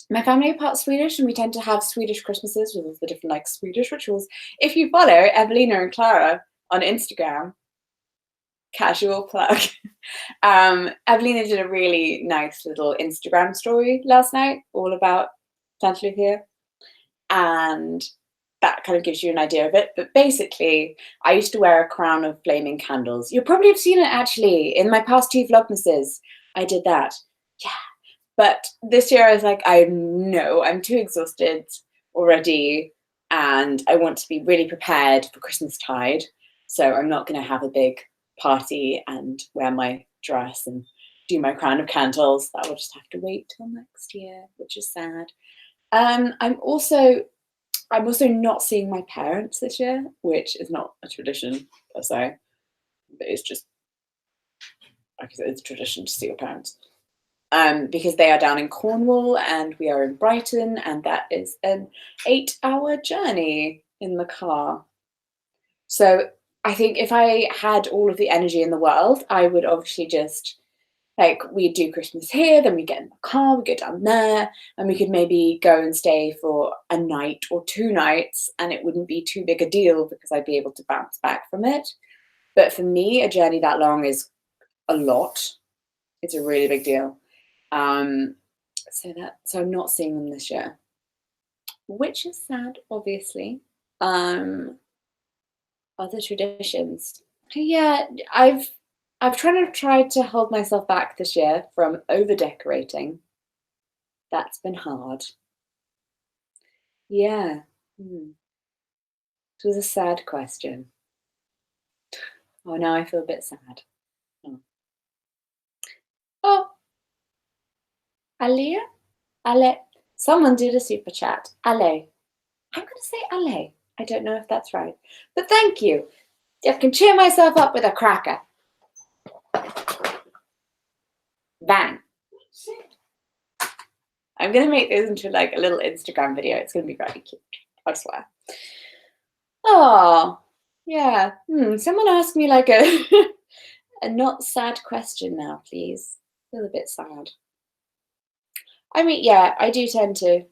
my family are part Swedish, and we tend to have Swedish Christmases with the different like Swedish rituals. If you follow Evelina and Clara on Instagram, casual plug, Evelina did a really nice little Instagram story last night, all about Santa Lucia, and that kind of gives you an idea of it. But basically, I used to wear a crown of flaming candles. You'll probably have seen it actually in my past 2 vlogmases. I did that. Yeah. But this year I was like, I'm too exhausted already, and I want to be really prepared for Christmastide. So I'm not going to have a big party and wear my dress and do my crown of candles. That will just have to wait till next year, which is sad. I'm also not seeing my parents this year, which is not a tradition per se, but it's just, like I said, it's a tradition to see your parents. Because they are down in Cornwall and we are in Brighton, and that is an 8-hour journey in the car. So I think if I had all of the energy in the world, I would obviously just, like, we'd do Christmas here, then we get in the car, we go down there, and we could maybe go and stay for a night or 2 nights, and it wouldn't be too big a deal because I'd be able to bounce back from it. But for me, a journey that long is a lot. It's a really big deal. So I'm not seeing them this year, which is sad, obviously. Other traditions. Yeah, I've tried to hold myself back this year from over decorating. That's been hard. Yeah. It was a sad question. Oh, now I feel a bit sad. Oh. Alia? Ale. Someone did a super chat. Ale. I'm going to say Ale. I don't know if that's right. But thank you. I can cheer myself up with a cracker. Bang. I'm going to make this into like a little Instagram video. It's going to be very cute. I swear. Oh, yeah. Someone asked me like a not sad question now, please. I feel a bit sad. I mean, yeah, I do tend to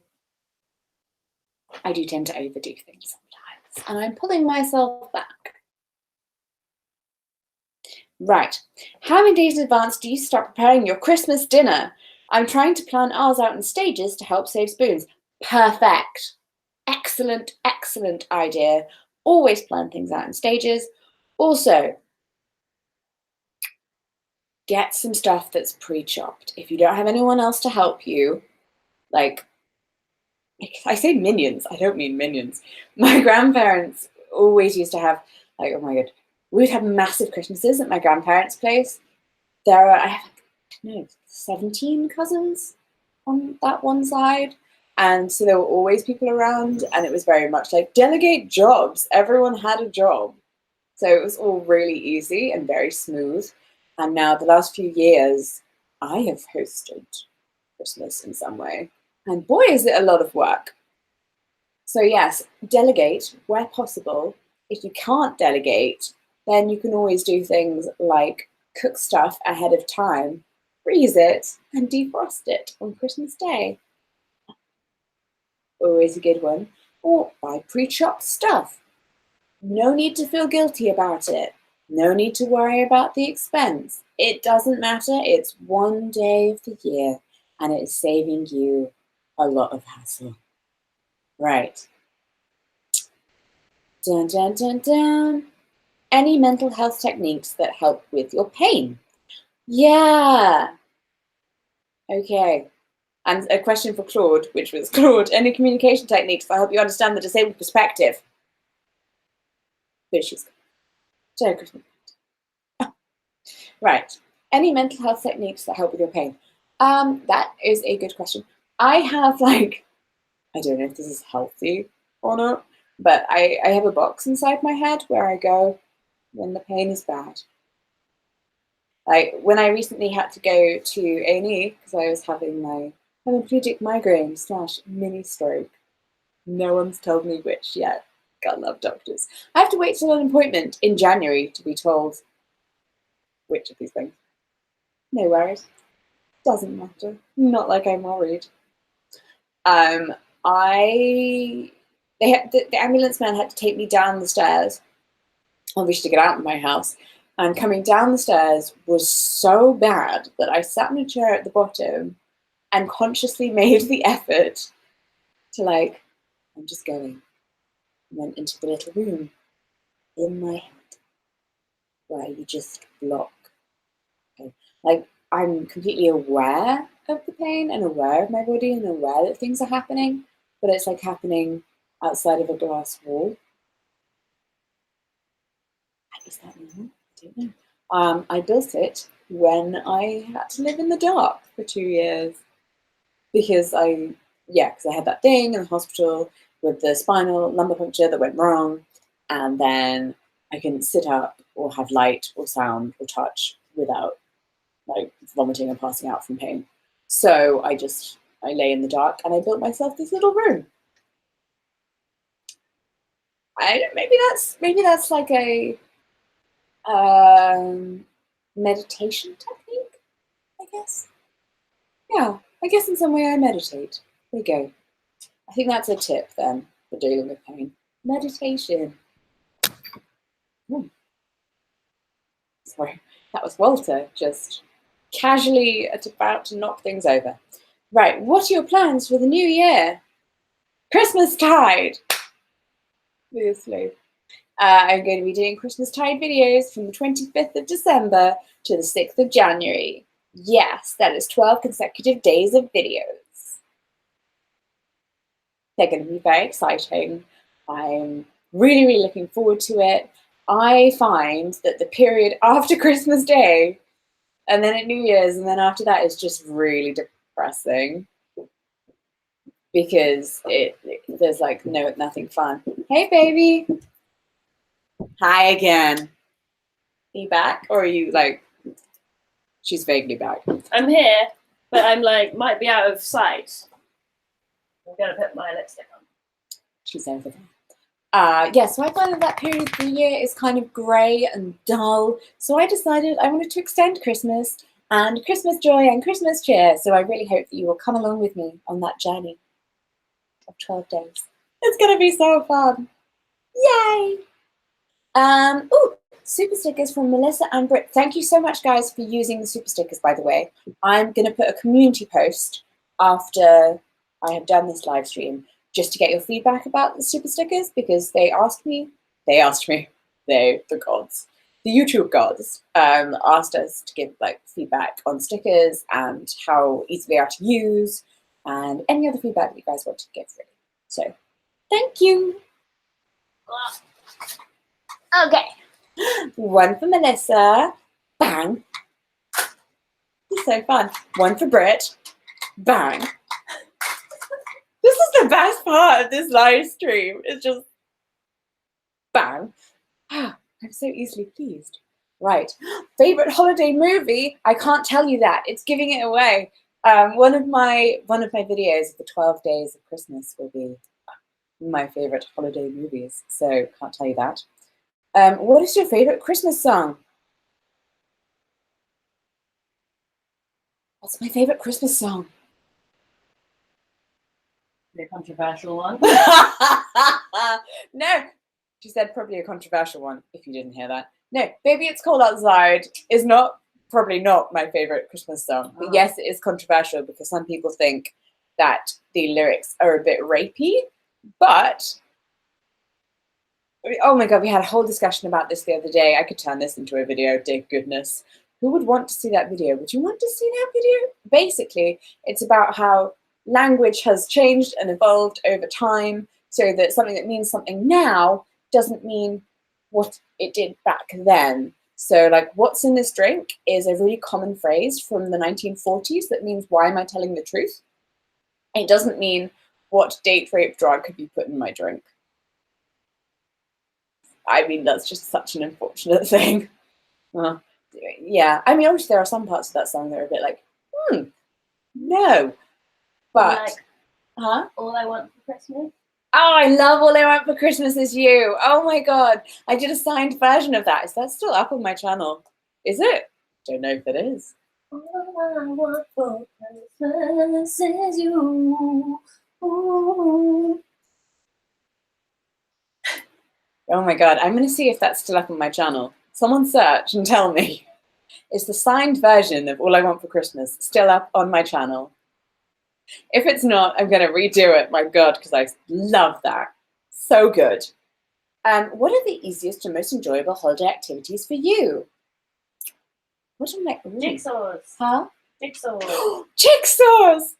overdo things sometimes, and I'm pulling myself back. Right. How many days in advance do you start preparing your Christmas dinner? I'm trying to plan ours out in stages to help save spoons. Perfect. Excellent, excellent idea. Always plan things out in stages. Also, get some stuff that's pre-chopped. If you don't have anyone else to help you, like, I say minions, I don't mean minions. My grandparents always used to have, like, oh my God, we would have massive Christmases at my grandparents' place. I have, 17 cousins on that one side. And so there were always people around, and it was very much like delegate jobs. Everyone had a job. So it was all really easy and very smooth. And now the last few years, I have hosted Christmas in some way. And boy, is it a lot of work. So yes, delegate where possible. If you can't delegate, then you can always do things like cook stuff ahead of time, freeze it, and defrost it on Christmas Day. Always a good one. Or buy pre-chopped stuff. No need to feel guilty about it. No need to worry about the expense. It doesn't matter. It's one day of the year, and it is saving you a lot of hassle. Right. Dun, dun, dun, dun. Any mental health techniques that help with your pain? Yeah. Okay. And a question for Claude, which was, Claude, any communication techniques that help you understand the disabled perspective? There she's gone. Right. Any mental health techniques that help with your pain? That is a good question. I have like, I don't know if this is healthy or not, but I have a box inside my head where I go when the pain is bad. Like when I recently had to go to A&E because I was having my hemiplegic migraine / mini stroke. No one's told me which yet. God love doctors. I have to wait till an appointment in January to be told which of these things. No worries. Doesn't matter. Not like I'm worried. The ambulance man had to take me down the stairs, obviously to get out of my house. And coming down the stairs was so bad that I sat in a chair at the bottom and consciously made the effort to like, I'm just going. And went into the little room in my head where you just block. Okay. Like I'm completely aware of the pain and aware of my body and aware that things are happening, but it's like happening outside of a glass wall. Is that normal? I don't know. I built it when I had to live in the dark for 2 years because I had that thing in the hospital with the spinal lumbar puncture that went wrong, and then I couldn't sit up or have light or sound or touch without like vomiting and passing out from pain. So I lay in the dark and I built myself this little room. Maybe that's like a meditation technique, I guess. Yeah, I guess in some way I meditate. There you go. I think that's a tip then for dealing with pain. Meditation. Ooh. Sorry, that was Walter just casually about to knock things over. Right, what are your plans for the new year? Christmas tide! Obviously. I'm going to be doing Christmas tide videos from the 25th of December to the 6th of January. Yes, that is 12 consecutive days of videos. They're going to be very exciting. I'm really, really looking forward to it. I find that the period after Christmas Day and then at New Year's and then after that is just really depressing because there's like nothing fun. Hey, baby. Hi again. Are you back or are you like, she's vaguely back? I'm here, but I'm like, might be out of sight. I'm going to put my lipstick on. She's over there. So I find that period of the year is kind of grey and dull. So I decided I wanted to extend Christmas and Christmas joy and Christmas cheer. So I really hope that you will come along with me on that journey of 12 days. It's going to be so fun. Yay! Super stickers from Melissa and Britt. Thank you so much, guys, for using the super stickers, by the way. I'm going to put a community post after I have done this live stream just to get your feedback about the super stickers because the gods, the YouTube gods, asked us to give like feedback on stickers and how easy they are to use and any other feedback that you guys want to give, really. So, thank you. Okay. One for Melissa. Bang. It's so fun. One for Britt. Bang. This is the best part of this live stream. It's just bang. I'm so easily pleased. Right. Favorite holiday movie? I can't tell you that. It's giving it away. One of my videos of the 12 days of Christmas will be my favorite holiday movies. So can't tell you that. What is your favorite Christmas song? What's my favorite Christmas song? The controversial one. No, she said probably a controversial one, if you didn't hear that. No, Baby It's Cold Outside is probably not my favorite Christmas song. But yes, it is controversial because some people think that the lyrics are a bit rapey, but oh my God, we had a whole discussion about this the other day. I could turn this into a video, dear goodness. Who would want to see that video? Would you want to see that video? Basically, it's about how language has changed and evolved over time, so that something that means something now doesn't mean what it did back then. So like, what's in this drink is a really common phrase from the 1940s that means, why am I telling the truth? It doesn't mean, what date rape drug could you put in my drink? I mean, that's just such an unfortunate thing. Yeah, I mean, obviously there are some parts of that song that are a bit like, no. But, Like, huh? All I Want for Christmas. Oh, I love All I Want for Christmas Is You. Oh my God. I did a signed version of that. Is that still up on my channel? Is it? Don't know if it is. All I want for Christmas is you. Ooh. Oh my God. I'm going to see if that's still up on my channel. Someone search and tell me. Is the signed version of All I Want for Christmas still up on my channel? If it's not, I'm going to redo it, my God, because I love that. So good. What are the easiest and most enjoyable holiday activities for you? What am I? Jigsaws. Huh? Jigsaws. Jigsaws!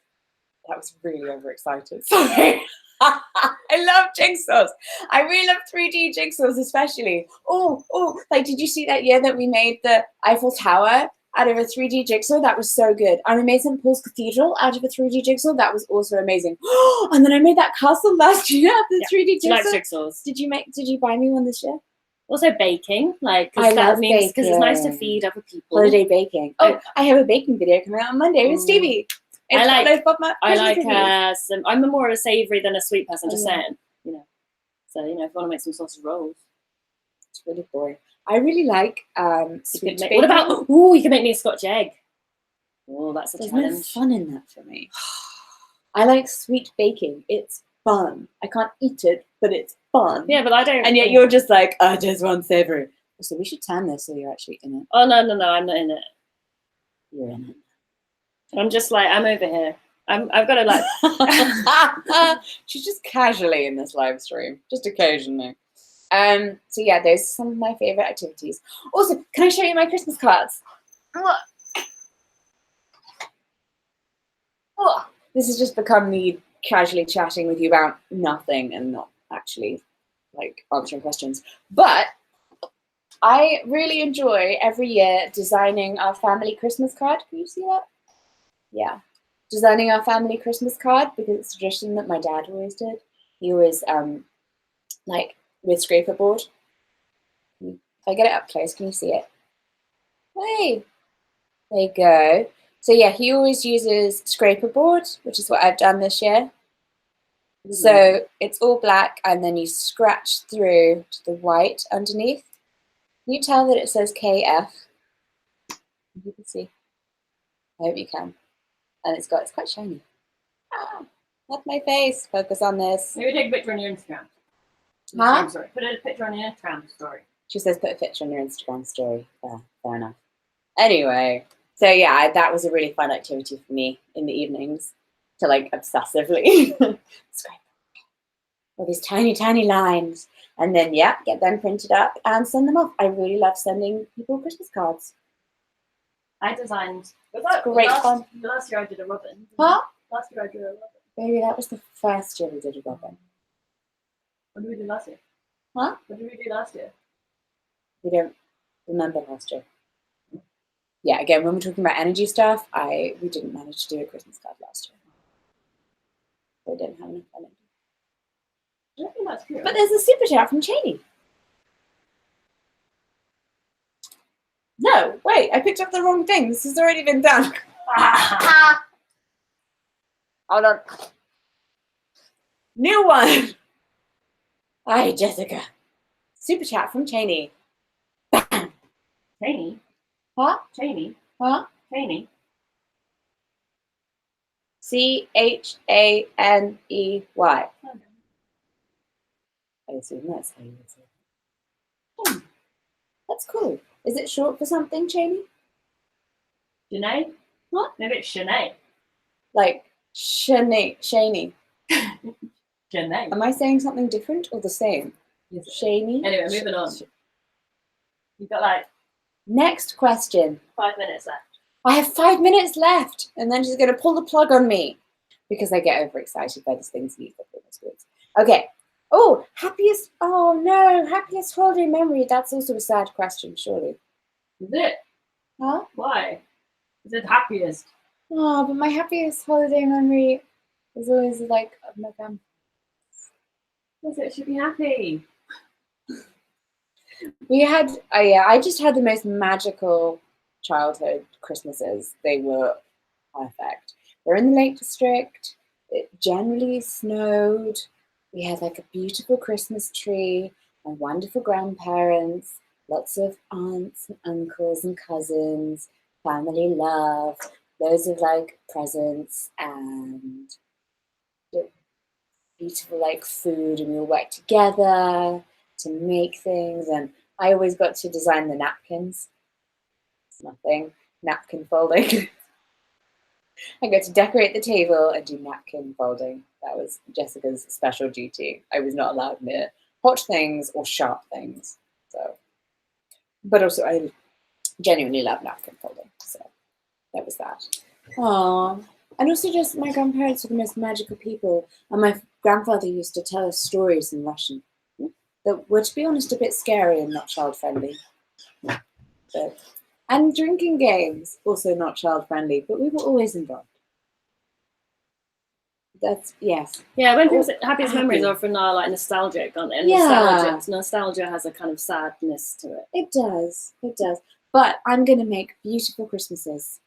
That was really overexcited. Sorry. I love jigsaws. I really love 3D jigsaws, especially. Oh, like, did you see that year that we made the Eiffel Tower out of a 3D jigsaw? That was so good. And we made St. Paul's Cathedral out of a 3D jigsaw. That was also amazing. And then I made that castle last year out of the 3D She likes jigsaw. jigsaws. Did you buy me one this year? Also baking, like, I because that love means, because it's nice to baking. feed other people. Holiday baking. Oh, I have a baking video coming out on Monday with Stevie. I like Christmas some. I'm more of a savoury than a sweet person. Just yeah. saying, you know. So if you want to make some sausage rolls, it's really boring. I really like sweet baking. What about? Ooh, you can make me a Scotch egg. Oh, that's a There's challenge. no fun in that for me. I like sweet baking. It's fun. I can't eat it, but it's fun. Yeah, but I don't. And yet you're just like, I just want savoury. So we should tan this so you're actually in it. Oh no, I'm not in it. You're in it. I'm just like, I'm over here. I've got to like. She's just casually in this live stream, just occasionally. So yeah, those are some of my favorite activities. Also, can I show you my Christmas cards? Oh, this has just become me casually chatting with you about nothing and not actually like answering questions. But I really enjoy every year designing our family Christmas card. Can you see that? Yeah. Designing our family Christmas card, because it's a tradition that my dad always did. He always, like, with scraper board. If I get it up close, can you see it? Hey, there you go. So yeah, he always uses scraper board, which is what I've done this year. Mm-hmm. So it's all black, and then you scratch through to the white underneath. Can you tell that it says KF? You can see. I hope you can. And it's quite shiny. Ah, not my face. Focus on this. Maybe take a picture on your Instagram. Huh? Sorry. Put a picture on your Instagram story. She says put a picture on your Instagram story. Fair enough. Anyway, so yeah, that was a really fun activity for me in the evenings to like obsessively scrape all these tiny, tiny lines. And then, yeah, get them printed up and send them off. I really love sending people Christmas cards. I designed. Great fun. Last year I did a robin. Huh? Last year I did a robin. Maybe that was the first year we did a robin. What did we do last year? Huh? What did we do last year? We don't remember last year. Yeah, again, when we're talking about energy stuff, we didn't manage to do a Christmas card last year. We didn't have enough energy. I don't think that's true. But there's a super chat from Cheney. No, wait, I picked up the wrong thing. This has already been done. Hold on. New one. Hi, Jessica. Super chat from Cheney. Cheney? Huh? Cheney? Huh? Cheney? Chaney. I assume that's how you would say it. That's cool. Is it short for something, Cheney? Janae? What? Maybe it's Shanae. Like Shaney. Janae. Am I saying something different or the same? Yes. Shaney? Anyway, moving on. You've got like Next question. 5 minutes left. I have 5 minutes left, and then she's going to pull the plug on me because I get overexcited by these things. Okay. Oh, happiest. Oh no, happiest holiday memory. That's also a sad question, surely. Is it? Huh? Why? Is it happiest? Oh, but my happiest holiday memory is always like of my family. Yes, it should be happy. We had, I just had the most magical childhood Christmases. They were perfect. We're in the Lake District. It generally snowed. We had like a beautiful Christmas tree and wonderful grandparents, lots of aunts and uncles and cousins, family love, loads of like presents and beautiful like food, and we all worked together to make things, and I always got to design the napkins. It's nothing. Napkin folding. I got to decorate the table and do napkin folding. That was Jessica's special duty. I was not allowed near hot things or sharp things. So, but also I genuinely love napkin folding. So that was that. Aww. And also just my grandparents were the most magical people. And my grandfather used to tell us stories in Russian that were, to be honest, a bit scary and not child-friendly. And drinking games, also not child-friendly, but we were always involved. That's, yes. Yeah, when people say happiest memories are often like nostalgic, aren't they? And nostalgia has a kind of sadness to it. It does. It does. But I'm going to make beautiful Christmases,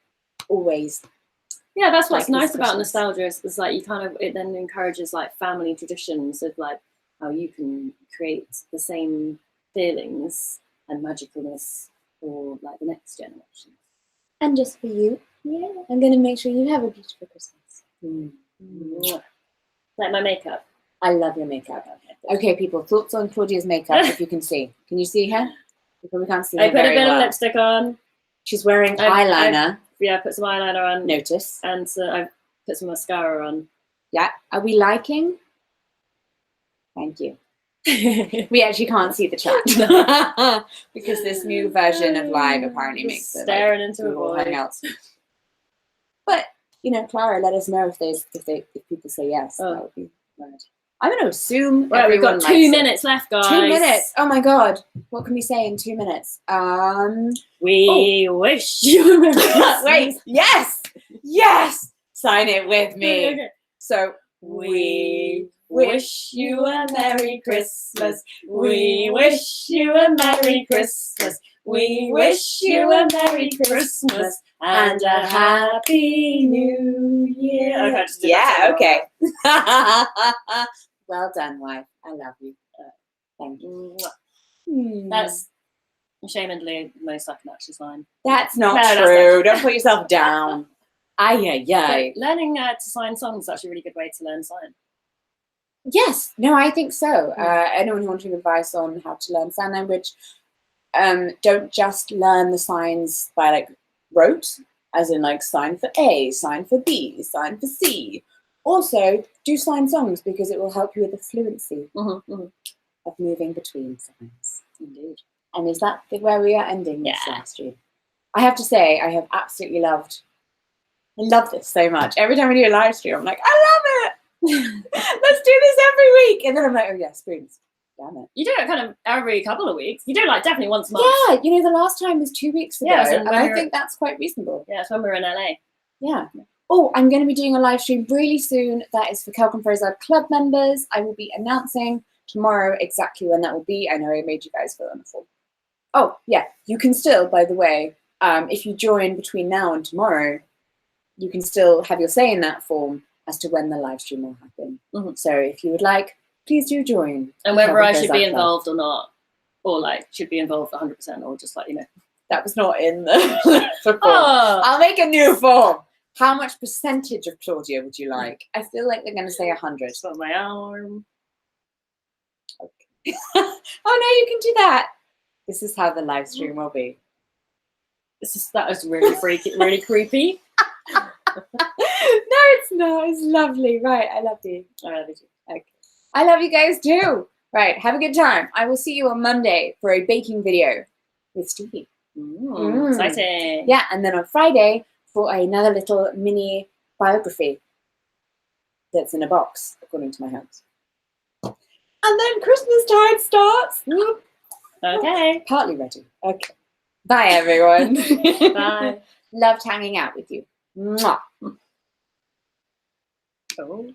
always. Yeah, that's what's like nice about nostalgia is like you kind of, it then encourages like family traditions of like how you can create the same feelings and magicalness for like the next generation. And just for you, yeah, I'm going to make sure you have a beautiful Christmas. Like my makeup. I love your makeup. Okay, people, thoughts on Claudia's makeup if you can see. Can you see her? You probably can't see her. I put a bit of lipstick on. She's wearing eyeliner. Yeah, put some eyeliner on. Notice. And I put some mascara on. Yeah. Are we liking? Thank you. We actually can't see the chat because this new version of live apparently makes it staring into a void. But you know, Clara, let us know if people say yes. That would be right. I'm going to assume. Right, we've got 2 minutes left, guys. 2 minutes. Oh my god, what can we say in 2 minutes? We wish you. Wait, yes. Sign it with me. Okay. So we wish you a Merry Christmas. We wish you a Merry Christmas. We wish you a Merry Christmas and a Happy New Year. Okay. Well done, wife. I love you. Thank you. That's ashamedly the most I can actually sign. That's not true. Don't put yourself down. Learning to sign songs is actually a really good way to learn sign. Yes. No, I think so. Anyone wanting advice on how to learn sign language, don't just learn the signs by like rote, as in like sign for A, sign for B, sign for C. Also, do sign songs because it will help you with the fluency of moving between signs. Indeed. And is that where we are ending this live stream? I have to say, I have absolutely loved this so much. Every time we do a live stream, I'm like, I love it. Let's do this every week. And then I'm like, oh yeah, spoons. Damn it. You do it kind of every couple of weeks. You do like definitely once a month. Yeah, you know, the last time was 2 weeks ago. Yeah, and I think that's quite reasonable. Yeah, it's when we were in LA. Yeah. Oh, I'm going to be doing a live stream really soon. That is for Kellgren-Fozard Club members. I will be announcing tomorrow exactly when that will be. I know I made you guys fill in the form. Oh, yeah. You can still, by the way, if you join between now and tomorrow, you can still have your say in that form as to when the live stream will happen. So if you would like, please do join. And whether I should be involved or not, or like should be involved 100%, or just like, you know. That was not in the form. I'll make a new form. How much percentage of Claudia would you like? I feel like they're going to say 100. It's on my arm. Okay. Oh no, you can do that. This is how the live stream will be. That was really freaky, really creepy. No, it's not. It's lovely. Right, I love you. I love you too. Okay. I love you guys too. Right, have a good time. I will see you on Monday for a baking video with Stevie. Exciting. Yeah, and then on Friday for another little mini biography that's in a box, according to my house. And then Christmas time starts. Okay. Partly ready. Okay. Bye, everyone. Bye. Loved hanging out with you. Mwah. Oh.